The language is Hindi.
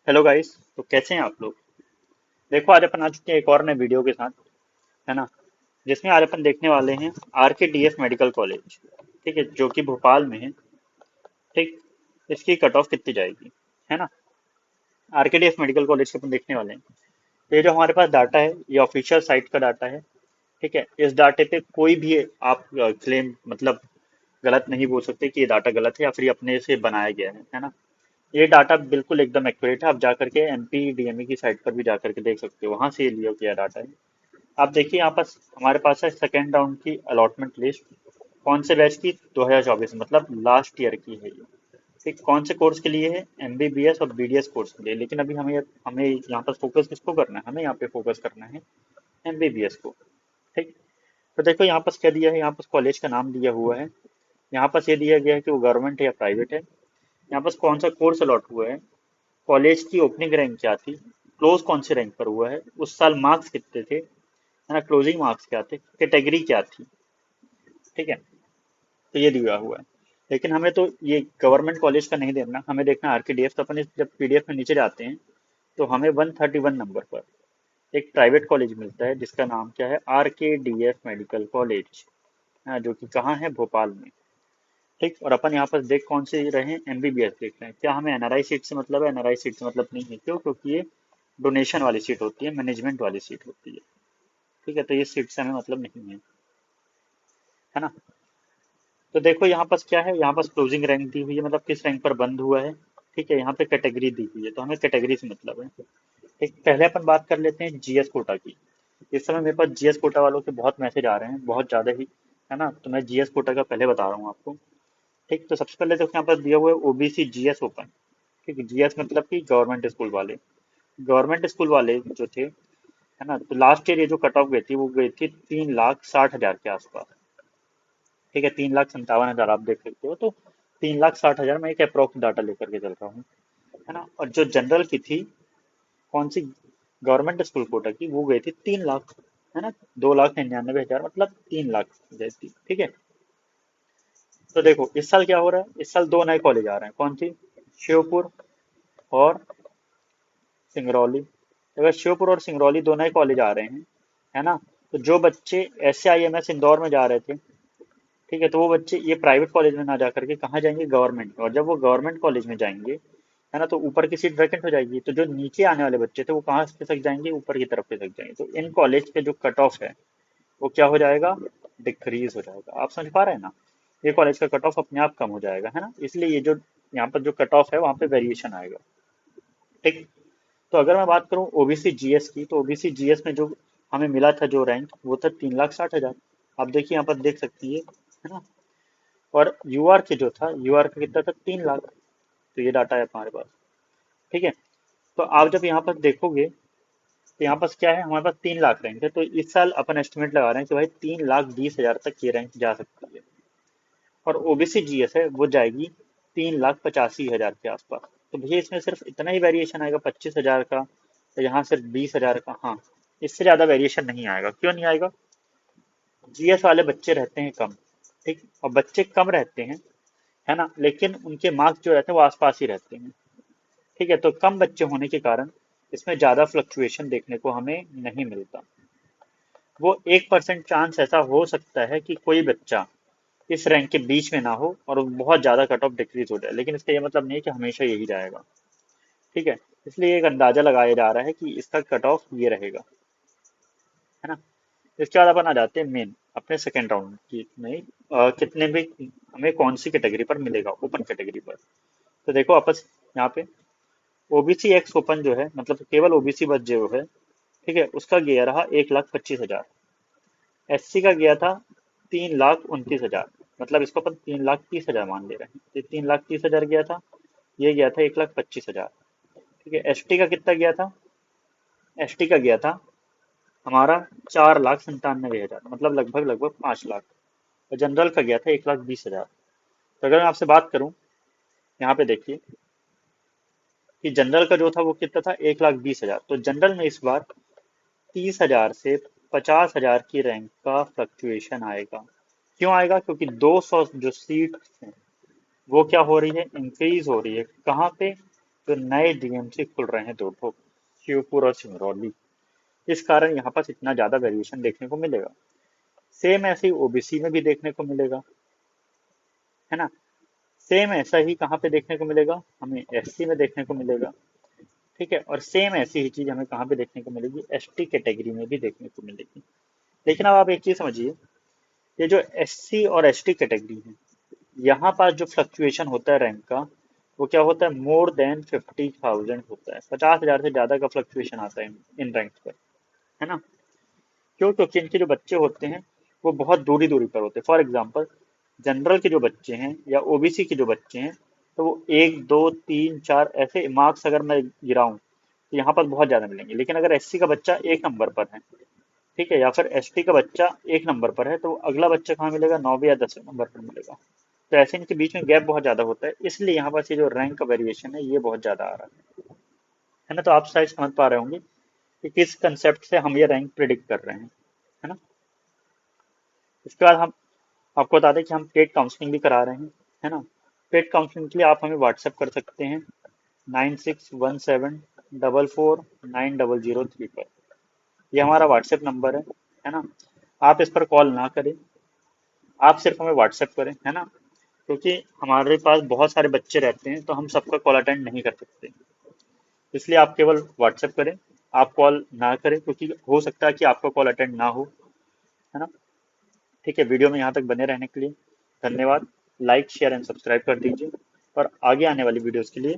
Hello guys. तो कैसे हैं आप लोग। देखो आज अपन आ चुके हैं एक और नए वीडियो के साथ, है ना। जिसमें आज अपन देखने वाले हैं RKDF मेडिकल कॉलेज, ठीक है, जो कि भोपाल में है। ठीक। इसकी कट ऑफ कितनी जाएगी, है ना। RKDF मेडिकल कॉलेज के अपन देखने वाले हैं। तो ये जो हमारे पास डाटा है ये ऑफिशियल साइट का डाटा है। ठीक है, इस डाटे पे कोई भी आप क्लेम मतलब गलत नहीं बोल सकते कि ये डाटा गलत है या फिर ये अपने से बनाया गया है ना। ये डाटा बिल्कुल एकदम एक्यूरेट है। आप जाकर के MPDME की साइट पर भी जाकर के देख सकते हो, वहां से ये लिया गया डाटा है। आप देखिए यहाँ पर हमारे पास है सेकेंड राउंड की अलॉटमेंट लिस्ट। कौन से बैच की, 2024 मतलब लास्ट ईयर की है ये। ठीक, कौन से कोर्स के लिए है, MBBS और BDS कोर्स के लिए। लेकिन अभी हमें हमें यहाँ पर फोकस किसको करना है, हमें यहाँ पे फोकस करना है MBBS को। ठीक। तो देखो यहाँ पर क्या दिया है, यहाँ पर कॉलेज का नाम दिया हुआ है। यहाँ पर ये दिया गया है कि वो गवर्नमेंट है या प्राइवेट है। यहाँ पर कौन सा कोर्स अलॉट हुआ है, कॉलेज की ओपनिंग रैंक क्या थी, क्लोज कौन से रैंक पर हुआ है, उस साल मार्क्स कितने थे, है ना, क्लोजिंग मार्क्स क्या थे, कैटेगरी क्या थी। ठीक है, तो ये दिया हुआ है। लेकिन हमें तो ये गवर्नमेंट कॉलेज का नहीं देखना, हमें देखना RKDF। तो अपन जब PDF में नीचे जाते हैं तो हमें 131 नंबर पर एक प्राइवेट कॉलेज मिलता है जिसका नाम क्या है, RKDF मेडिकल कॉलेज, हाँ, जो कि कहाँ है, भोपाल में। ठीक, और अपन यहाँ पर देख कौन से रहे हैं, MBBS देख रहे हैं। क्या हमें NRI सीट से मतलब है, NRI सीट से मतलब नहीं है। क्यों, क्योंकि ये डोनेशन वाली सीट होती है, मैनेजमेंट वाली सीट होती है। ठीक है, तो ये सीट से हमें मतलब नहीं है ना। तो देखो यहाँ पास क्या है, यहाँ पास क्लोजिंग रैंक दी हुई है, मतलब किस रैंक पर बंद हुआ है। ठीक है, यहाँ पे कैटेगरी दी हुई है, तो हमें कैटेगरी से मतलब है। ठीक, पहले अपन बात कर लेते हैं GS कोटा की। इस समय मेरे पास GS कोटा वालों के बहुत मैसेज आ रहे हैं, बहुत ज्यादा ही, है ना। तो मैं GS कोटा का पहले बता रहा हूँ आपको। ठीक, तो सबसे पहले तो यहाँ पर दिया हुआ है OBC GS ओपन। ठीक है, GS मतलब कि गवर्नमेंट स्कूल वाले। गवर्नमेंट स्कूल वाले जो थे, है ना, तो लास्ट ईयर ये जो कट ऑफ गई थी वो गई थी 3,60,000 के आसपास। ठीक है, 3,57,000 आप देख सकते हो। तो 3,60,000 में एक अप्रोक्स डाटा लेकर के चल रहा हूँ, है ना। और जो जनरल की थी, कौन सी, गवर्नमेंट स्कूल कोटा की, वो गई थी 3 लाख, है ना। 2,99,000 मतलब 3 लाख जैसी। ठीक है, तो देखो इस साल क्या हो रहा है, इस साल दो नए कॉलेज आ रहे हैं। कौन सी, श्योपुर और सिंगरौली। अगर श्योपुर और सिंगरौली दो नए कॉलेज आ रहे हैं, है ना, तो जो बच्चे SIMS इंदौर में जा रहे थे, ठीक है, तो वो बच्चे ये प्राइवेट कॉलेज में ना जा करके कहाँ जाएंगे, गवर्नमेंट में। और जब वो गवर्नमेंट कॉलेज में जाएंगे, है ना, तो ऊपर की सीट वैकेंट हो जाएगी। तो जो नीचे आने वाले बच्चे थे वो कहाँ खिसक जाएंगे, ऊपर की तरफ खिसक जाएंगे। तो इन कॉलेज के जो कट ऑफ है वो क्या हो जाएगा, डिक्रीज हो जाएगा। आप समझ पा रहे हैं ना, ये कॉलेज का कट ऑफ अपने आप कम हो जाएगा, है ना। इसलिए ये जो यहाँ पर जो कट ऑफ है वहाँ पे वेरिएशन आएगा। ठीक। तो अगर मैं बात करूँ OBC GS की, तो OBC GS में जो हमें मिला था जो रैंक, वो था 3,60,000। आप देखिए यहाँ पर देख सकती है ना। और UR के जो था, UR का कितना था, 3 लाख। तो ये डाटा है हमारे पास। ठीक है, तो आप जब यहाँ पर देखोगे तो यहाँ पास क्या है, हमारे पास 3 लाख रैंक है। तो इस साल अपन एस्टिमेट लगा रहे हैं कि भाई 3,20,000 तक ये रैंक जा सकती है। और OBC GS है वो जाएगी 3,85,000 के आसपास। तो भैया इसमें सिर्फ इतना ही वेरिएशन आएगा, 25,000 का, तो यहाँ सिर्फ 20,000 का। हाँ, इससे ज्यादा वेरिएशन नहीं आएगा। क्यों नहीं आएगा, GS वाले बच्चे रहते हैं कम। ठीक, और बच्चे कम रहते हैं, है ना, लेकिन उनके मार्क्स जो रहते हैं वो आसपास ही रहते हैं। ठीक है, तो कम बच्चे होने के कारण इसमें ज्यादा फ्लक्चुएशन देखने को हमें नहीं मिलता। वो 1% चांस ऐसा हो सकता है कि कोई बच्चा इस रैंक के बीच में ना हो और बहुत ज्यादा कट ऑफ डिक्रीज हो जाए, लेकिन इसका ये मतलब नहीं है कि हमेशा यही जाएगा। ठीक है, इसलिए एक अंदाजा लगाया जा रहा है कि इसका कट ऑफ ये रहेगा, है ना। इसके बाद अपन आ जाते हैं मेन अपने सेकेंड राउंड की नहीं, कितने भी हमें कौन सी कैटेगरी पर मिलेगा, ओपन कैटेगरी पर। तो देखो आपस यहाँ पे OBC एक्स ओपन जो है, मतलब केवल OBC बस जो है, ठीक है, उसका गया रहा 1,25,000। SC का गया था 3,29,000, मतलब इसको अपन 3,30,000 मान ले रहे हैं। तो 3,30,000 गया था, ये गया था 1,25,000। ठीक है, ST का कितना गया था, ST का गया था हमारा 4,97,000, मतलब लगभग लगभग 5 लाख। और जनरल का गया था 1,20,000। तो अगर मैं आपसे बात करूं, यहाँ पे देखिए कि जनरल का जो था वो कितना था, 1,20,000। तो जनरल में इस बार 30,000 से 50,000 की रैंक का फ्लक्चुएशन आएगा। क्यों आएगा, क्योंकि 200 जो सीट हैं वो क्या हो रही है, इंक्रीज हो रही है। कहाँ पे, तो नए डीएमसी खुल रहे हैं 2 ठो, शिवपुर और सिंगरौली। इस कारण यहाँ पर इतना ज्यादा वेरिएशन देखने को मिलेगा। सेम ऐसे ही ओबीसी में भी देखने को मिलेगा, है ना। सेम ऐसा ही कहाँ पे देखने को मिलेगा, हमें एससी में देखने को मिलेगा। ठीक है, और सेम ऐसी ही चीज हमें कहाँ पे देखने को मिलेगी, एसटी कैटेगरी में भी देखने को मिलेगी। लेकिन अब आप एक चीज समझिए, ये जो एससी और एसटी कैटेगरी है, यहाँ पर जो फ्लक्चुएशन होता है रैंक का, वो क्या होता है, मोर देन 50,000 होता है। 50,000 से ज्यादा का फ्लक्चुएशन आता है इन रैंक पर, है ना। क्यों, क्योंकि इनके जो बच्चे होते हैं वो बहुत दूरी दूरी पर होते हैं। फॉर एग्जाम्पल, जनरल के जो बच्चे हैं या ओबीसी के जो बच्चे हैं, तो वो 1 2 3 4 ऐसे मार्क्स अगर मैं गिराऊं तो यहाँ पर बहुत ज्यादा मिलेंगे। लेकिन अगर एससी का बच्चा 1 नंबर पर है, ठीक है, या फिर एसटी का बच्चा 1 नंबर पर है, तो अगला बच्चा कहाँ मिलेगा, 9वें या 10वें नंबर पर मिलेगा। तो ऐसे इनके बीच में गैप बहुत ज्यादा होता है, इसलिए यहाँ पर ये जो रैंक का वेरिएशन है ये बहुत ज्यादा आ रहा है ना। तो आप शायद समझ पा रहे होंगे कि किस कंसेप्ट से हम ये रैंक प्रिडिक्ट कर रहे हैं, है ना। इसके बाद हम आपको बता दें कि हम पेड काउंसलिंग भी करा रहे हैं, है ना। पेड काउंसलिंग के लिए आप हमें व्हाट्सएप कर सकते हैं 9617449003 पर। ये हमारा व्हाट्सएप नंबर है ना। आप इस पर कॉल ना करें, आप सिर्फ हमें व्हाट्सएप करें, है ना। क्योंकि हमारे पास बहुत सारे बच्चे रहते हैं तो हम सबका कॉल अटेंड नहीं कर सकते, इसलिए आप केवल व्हाट्सएप करें। आप कॉल ना करें क्योंकि हो सकता है कि आपका कॉल अटेंड ना हो, है ना। ठीक है, वीडियो में यहाँ तक बने रहने के लिए धन्यवाद। लाइक शेयर एंड सब्सक्राइब कर दीजिए और आगे आने वाली वीडियोस के लिए